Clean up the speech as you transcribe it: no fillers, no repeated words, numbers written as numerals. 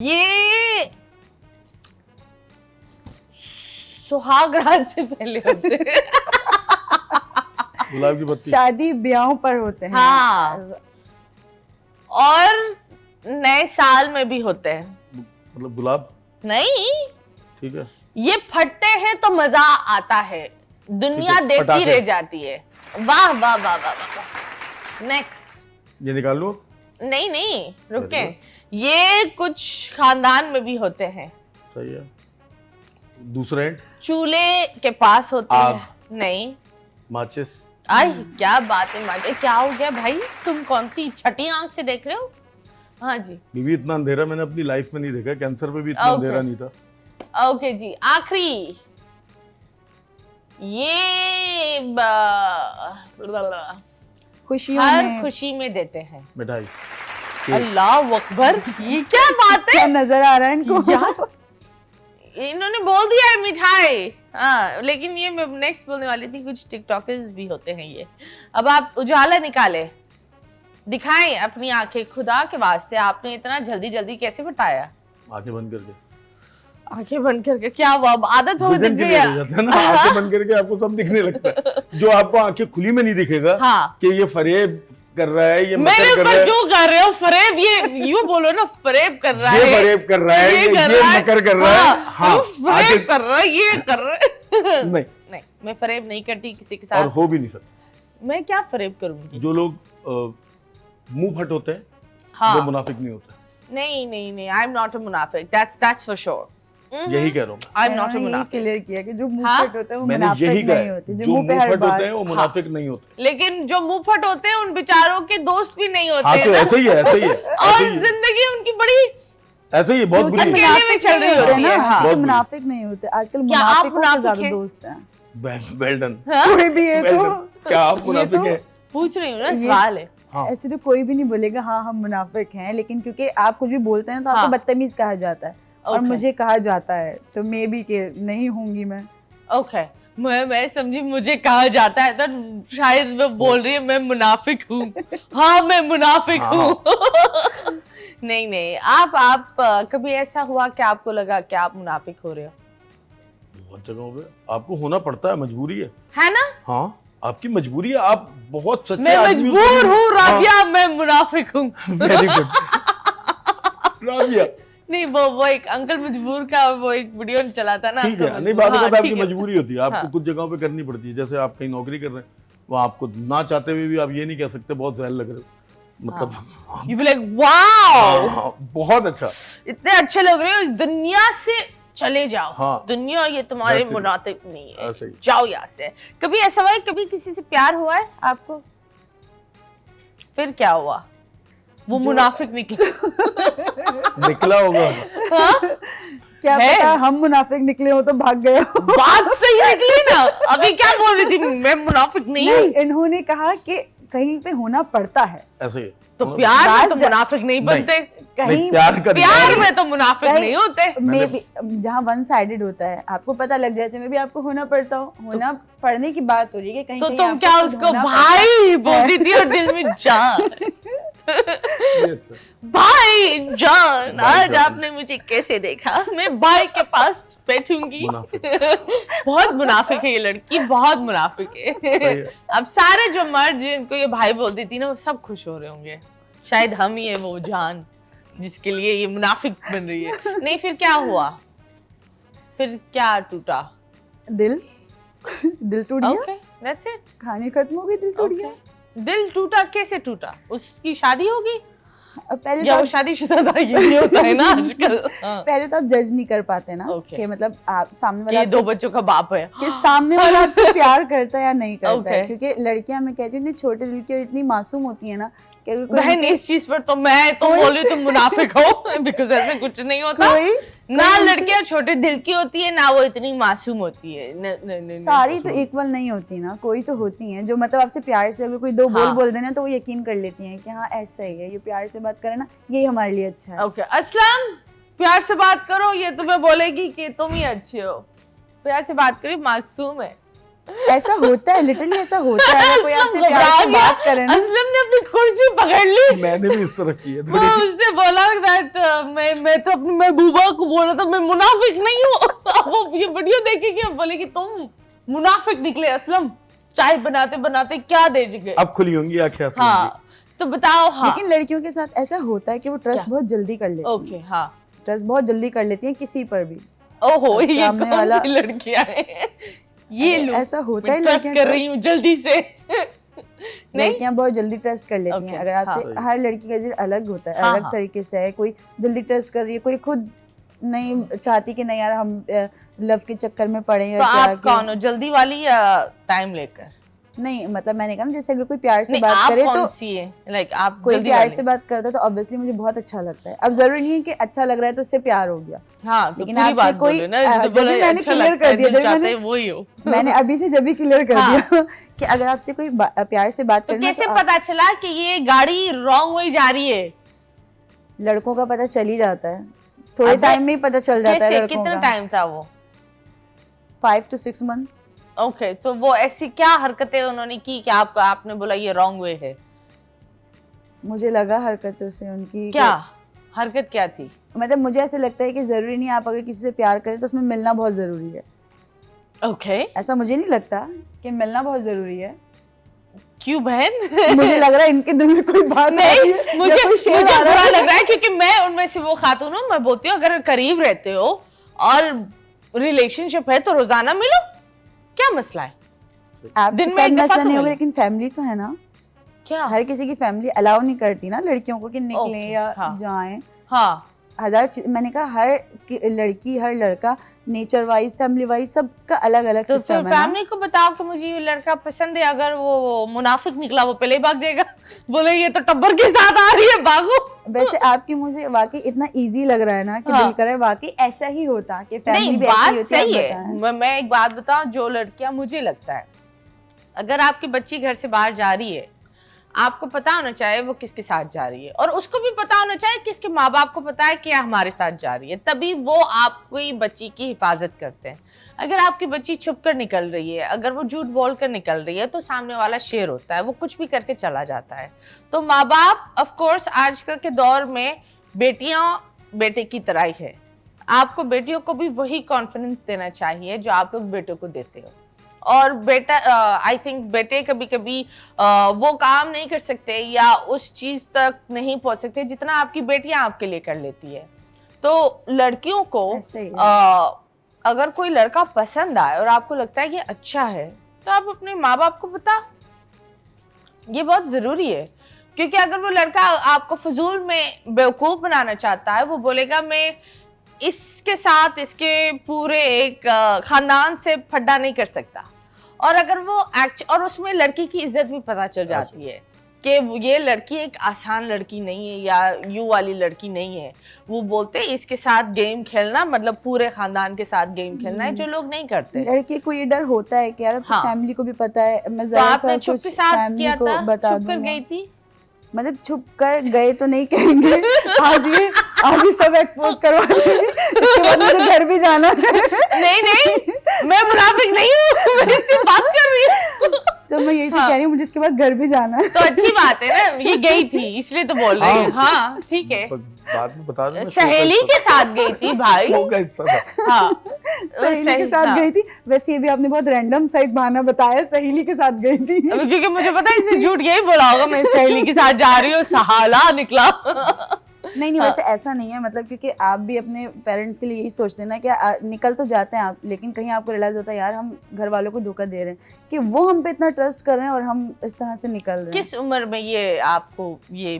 ये सुहाग रात से पहले होते हैं। गुलाब की पत्ती शादी ब्याहों पर होते हैं। हाँ, और नए साल में भी होते हैं। मतलब गुलाब नहीं, ठीक है। ये फटते हैं तो मजा आता है, दुनिया देखती पटाखे। रह जाती है। वाह वाह वाह वाह वाह। नेक्स्ट। ये निकाल लो। नहीं नहीं रुके, ये कुछ खानदान में भी होते हैं। सही है। दूसरा एंड चूल्हे के पास होते आग। हैं। नहीं, माचिस। आई क्या बात है माजे, क्या हो गया भाई, तुम कौन सी छठी आंख से देख रहे हो? हाँ जी, बीबी इतना अंधेरा मैंने अपनी लाइफ में नहीं देखा, कैंसर पे भी इतना Okay. अंधेरा नहीं था। ओके जी, आखिरी। ये खुशियों हर में खुशी में देते हैं। मिठाई। अल्लाह अकबर, ये क्या बात क्या है नजर आ रहा है इनको? यार, इन्होंने बोल दिया है मिठाई। हाँ, लेकिन ये मैं नेक्स्ट बोलने वाली थी, कुछ टिकटॉकर्स भी होते हैं ये। अब आप उजाला निकाले, दिखाएं अपनी आंखें, खुदा के वास्ते आपने इतना जल्दी जल्दी कैसे बताया? आंखें बंद करके। आंखें बंद करके क्या हुआ, अब आदत हो विजन गई क्लियर हो है। जाता है ना, आंखें बंद करके आपको सब दिखने लगता है। जो आपको आंखें खुली में नहीं दिखेगा हाँ, कि ये फरेब कर रहा है, ये मेरे मकर कर रहा ऊपर है, क्यों कर रहे हो फरेब? ये यूं बोलो ना, फरेब कर रहा ये है, फरेब कर रहा है, ये कर रहा है, मकर कर रहा है। हाँ, वो फरेब कर रहा है, ये कर रहा है। नहीं, नहीं, मैं फरेब नहीं करती किसी के और साथ। हो भी नहीं सकता। मैं क्या फरेब करूंगी? जो लोग मुंह फट होते हैं हाँ, वो मुनाफिक नहीं होते। नहीं नहीं नहीं, आई एम नॉट अ मुनाफिक, दैट्स फॉर श्योर। यही कह रहा हूँ आई एम नॉट अ मैंने यही मुनाफिक। क्लियर किया कि जो मुंह हाँ? फट होते हैं वो मैंने मुनाफिक यही कहा नहीं है, होते, जो जो मुंह पे मुंह हर फट होते हैं बात वो मुनाफिक नहीं होते। लेकिन जो मुंह फट होते हैं उन बेचारों के दोस्त भी नहीं होते हाँ हैं तो ना? ऐसे ही है, ऐसे ही है, ऐसे और ही है, जिंदगी उनकी बड़ी ऐसे ही है, बहुत बुरी है। अकेले में चल रही होते होती हैं है। ना, हाँ। तो बहुत बुरी। मुनाफिक नहीं होते। आजकल क्या आप मुनाफिकों के मुनाफिक ज्यादा हैं? दोस्त हैं। Well done. कोई भी है वेल तो डन। क्या आप मुनाफिक तो- हैं? पूछ रही हूँ ना, ये- सवाल है। हाँ। ऐसे तो कोई भी नहीं बोलेगा हाँ हम मुनाफिक हैं, लेकिन क्योंकि आप कुछ भी बोलते हैं तो आपको हाँ। बदतमीज कहा जाता है, और Okay. मुझे कहा जाता है, तो मे बी के नहीं होंगी मैं। ओके, मैं समझी मुझे कहा जाता है तो शायद वो बोल रही है मैं मुनाफिक हूँ। हाँ, मैं मुनाफिक हाँ। हूँ। नहीं नहीं, आप कभी ऐसा हुआ कि आपको लगा कि आप मुनाफिक हो रहे हो? बहुत जगहों पे आपको होना पड़ता है, मजबूरी है ना? हाँ, आपकी मजबूरी है। आप बहुत सच्चे मैं आदमी मजबूर हूँ राबिया, मैं मुनाफिक हूँ। वेरी गुड राबिया, नहीं, वो एक अंकल मजबूर का वो एक वीडियो चला था ना। ठीक अंकल है। नहीं, मजबूर। बात हाँ, आपकी ठीक है। मजबूरी होती है, आपको हाँ। कुछ जगहों पे करनी पड़ती है। जैसे आप कहीं नौकरी कर रहे हैं, वहाँ आपको ना चाहते हुए भी आप ये नहीं कह सकते बहुत जहर लग रहे हो, मतलब You be like, wow, हाँ, बहुत अच्छा। इतने अच्छे लग रहे हो, दुनिया से चले जाओ। हाँ। दुनिया ये तुम्हारे बेहतरीन। मुनाफिक नहीं है, ऐसे ही। जाओ यहाँ से। कभी ऐसा हुआ है, कभी किसी से प्यार हुआ है आपको, फिर क्या हुआ? वो मुनाफिक निकला। निकला होगा। क्या है? पता हम मुनाफिक निकले हो तो भाग गए हो। बात सही निकली ना। अभी क्या बोल रही थी, मैं मुनाफिक नहीं नहीं, हूँ। इन्होंने कहा कि कहीं पे होना पड़ता है, ऐसे ही तो प्यार में तो बात मुनाफिक नहीं बनते। कहीं नहीं, प्यार का प्यार दिखावा- में तो मुनाफिक नहीं होते। मे बी जहाँ वन साइडेड होता है आपको पता लग जाता है, मे बी आपको होना पड़ता हो, होना पड़ने की बात हो रही है कहीं तो कहीं तुम आपको क्या खुद उसको होना भाई बोलती थी और दिल में जान, ये अच्छा। भाई जान, भाई आज जान। आपने मुझे कैसे देखा, मैं भाई के पास बैठूंगी। मुनाफिक। बहुत मुनाफिक है ये लड़की, बहुत मुनाफिक है। सही है। अब सारे जो मर्द जिनको ये भाई बोलती थी ना, वो सब खुश हो रहे होंगे। शायद हम ही है वो जान जिसके लिए ये मुनाफिक बन रही है। नहीं, फिर क्या हुआ? फिर क्या टूटा? दिल दिल टूट गया, ओके, दैट्स इट। कहानी खत्म हो गई, दिल टूट गया। दिल टूटा, कैसे टूटा? उसकी शादी होगी अब पहले या तो वो शादीशुदा था? ये भी होता है ना आजकल। हाँ। पहले तो आप जज नहीं कर पाते ना Okay. कि मतलब आप सामने कि वाला ये दो आपसे- बच्चों का बाप है। कि सामने वाला आपसे प्यार करता है या नहीं करता है, Okay. क्योंकि लड़कियां, मैं कहती हूँ, इतनी छोटे दिल की और इतनी मासूम होती है ना कि अगर कोई बहन, उनसे- इस चीज पर तो मैं तुम बोल रही हो तुम मुनाफिक हो, बिकॉज ऐसे कुछ नहीं होता। कोई ना लड़कियां छोटे दिल की होती है, ना वो इतनी मासूम होती है। न, सारी तो इक्वल नहीं होती ना, कोई तो होती हैं जो मतलब आपसे प्यार से अगर कोई दो हाँ। बोल देना तो वो यकीन कर लेती हैं कि हाँ ऐसा ही है, ये प्यार से बात करे ना, यही हमारे लिए अच्छा है। ओके, असलम, प्यार से बात करो, ये तुम्हें बोलेगी कि तुम ही अच्छे हो। प्यार से बात करी, मासूम है। ऐसा होता है, लिटरली ऐसा होता है। अगर कोई आपसे असलम प्यार घबरा से गया। बात करे ना, असलम ने अपनी कुर्सी पकड़ ली। मैंने भी इस तरह की है वो थोड़ी। उसने बोला दैट मैं तो अपनी महबूबा को बोला था मैं मुनाफिक नहीं हूँ। अब वो ये वीडियो देखेगी अब बोलेगी तुम मुनाफिक निकले असलम, चाय बनाते बनाते क्या दे गए। अब खुली होंगी आंखें असलम की। हाँ तो बताओ। हाँ लेकिन लड़कियों के साथ ऐसा होता है कि वो ट्रस्ट क्या? बहुत जल्दी कर लेती हैं। ओके हाँ। ट्रस्ट बहुत जल्दी कर लेती हैं किसी पर भी। ओहो ये सामने कौन वाला- सी लड़कियां हैं? ये लो ऐसा होता है, ट्रस्ट लड़कियां कर रही हूँ जल्दी से। नहीं लड़कियां बहुत जल्दी ट्रस्ट कर लेती Okay, हैं। अगर आपसे हाँ। हर लड़की का दिल अलग होता है, हाँ, अलग हाँ। तरीके से है। कोई जल्दी ट्रस्ट कर रही है, कोई खुद नहीं चाहती कि नहीं यार हम लव के चक्कर में पड़े हैं। तो क्या आप कौन हो, जल्दी वाली या टाइम लेकर? नहीं मतलब मैंने कहा ना, जैसे अगर कोई प्यार से नहीं बात आप करे कौन तो सी है? लाइक आप कोई जल्दी प्यार वाली? से बात करता है तो ऑब्वियसली मुझे बहुत अच्छा लगता है। अब जरूरी नहीं है कि अच्छा लग रहा है तो उससे प्यार हो गया। हाँ तो लेकिन पूरी आपसे बात कोई- बोलो ना, जब जो भी बोला मैंने अच्छा clear लगता कर है, दिया, दिल जब चाहते मैंने- हैं वही हो। मैंने अभी से जब भी क्लियर कर हाँ। दिया कि अगर आपसे कोई प्यार से बात तो करना कैसे तो पता चला कि ये गाड़ी रॉन्ग वे जा रही है? लड़कों का पता चल ही जाता है, थोड़े अबे, टाइम में ही पता चल जाता है कैसे, लड़कों कितना का। टाइम था वो? 5 to 6 months। ओके तो वो ऐसी क्या हरकतें उन्होंने की कि आपने बोला ये रॉन्ग वे है? मुझे लगा हरकतों से उनकी क्या हरकत क्या थी? मतलब मुझे ऐसा लगता है कि जरूरी नहीं आप अगर किसी से प्यार करें तो उसमें मिलना बहुत जरूरी है। ओके ऐसा मुझे नहीं लगता कि मिलना बहुत जरूरी है। क्यों बहन? मुझे लग रहा है इनके दिल में कोई बात आ रही नहीं है, या मुझे कोई शेर मुझे आ रहा बुरा है। लग रहा है क्योंकि मैं उनमें से वो खातून हूँ। मैं बोलती हूँ अगर करीब रहते हो और रिलेशनशिप है तो रोजाना मिलो, क्या मसला है? आपके दिन में साथ एक दफा मसला तो नहीं होगा, मिले। लेकिन फैमिली तो है ना। क्या? हर किसी की फैमिली अलाउ नहीं करती ना लड़कियों को कि निकलें Okay, या हाँ। जाएं। हाँ मैंने कहा हर लड़की हर लड़का नेचर वाइज फैमिली वाइज सबका अलग अलग तो फिर सिस्टम है ना। फैमिली को बताओ कि मुझे ये लड़का पसंद है। अगर वो मुनाफिक निकला वो पहले ही भाग जाएगा, बोले ये तो टब्बर के साथ आ रही है, भागो। वैसे आपकी मुझे वाकई इतना इजी लग रहा है ना कि हाँ। दिल करे वाकई ऐसा ही होता कि फैमिली नहीं भी ऐसी बात होती है। सही आप है। बताएं। मैं एक बात बताऊं, जो लड़कियां मुझे लगता है अगर आपकी बच्ची घर से बाहर जा रही है, आपको पता होना चाहिए वो किसके साथ जा रही है, और उसको भी पता होना चाहिए कि इसके माँ बाप को पता है कि हमारे साथ जा रही है, तभी वो आपकी बच्ची की हिफाजत करते हैं। अगर आपकी बच्ची छुप कर निकल रही है, अगर वो झूठ बोल कर निकल रही है, तो सामने वाला शेर होता है, वो कुछ भी करके चला जाता है। तो माँ बाप ऑफ कोर्स आजकल के दौर में बेटियां बेटे की तरह ही है। आपको बेटियों को भी वही कॉन्फिडेंस देना चाहिए जो आप लोग बेटों को देते हो। और बेटा आई थिंक बेटे कभी कभी वो काम नहीं कर सकते या उस चीज तक नहीं पहुंच सकते जितना आपकी बेटियां आपके लिए कर लेती है। तो लड़कियों को ऐसे ही है। अगर कोई लड़का पसंद आए और आपको लगता है कि अच्छा है, तो आप अपने माँ बाप को बताओ, ये बहुत जरूरी है। क्योंकि अगर वो लड़का आपको फजूल में बेवकूफ बनाना चाहता है, वो बोलेगा मैं इसके साथ इसके पूरे एक खानदान से फड्डा नहीं कर सकता। और अगर वो और उसमें लड़की की इज्जत भी पता चल जाती है कि ये लड़की एक आसान लड़की नहीं है या यू वाली लड़की नहीं है। वो बोलते हैं इसके साथ गेम खेलना मतलब पूरे खानदान के साथ गेम खेलना है, जो लोग नहीं करते। लड़के को ये डर होता है कि यार हाँ। फैमिली को भी पता है, मैं तो जरा आपने सा छुप कुछ के साथ फैमिली किया को था, बता छुप कर दूंगा। गई थी? मतलब छुप कर गए तो नहीं कहेंगे, आज ये सब एक्सपोज करवा देंगे, इसके बाद मुझे घर भी जाना है। नहीं नहीं मैं मुनाफिक नहीं हूँ, मैं इससे बात कर रही हूँ। तो मैं यही तो कह रही हूँ, मुझे इसके बाद घर भी जाना है। तो अच्छी बात है ना, ये गई थी इसलिए तो बोल रही है। हाँ ठीक है, बाद में बता देना। सहेली के साथ गई थी भाई। शो का हिस्सा था। हाँ सहेली के साथ गई थी। वैसे ये भी आपने बहुत रैंडम साइड बहाना बताया, सहेली के साथ गई थी। क्योंकि मुझे पता है इसने झूठ यही बोला होगा, मैं सहेली के साथ जा रही हूँ, सहाला निकला। नहीं वैसे ऐसा नहीं है, मतलब क्योंकि आप भी अपने पेरेंट्स के लिए यही सोचते हैं ना कि निकल तो जाते हैं आप, लेकिन कहीं आपको रियलाइज होता है यार हम घर वालों को धोखा दे रहे हैं कि वो हम पे इतना ट्रस्ट कर रहे हैं और हम इस तरह से निकल रहे हैं। किस उम्र में ये आपको ये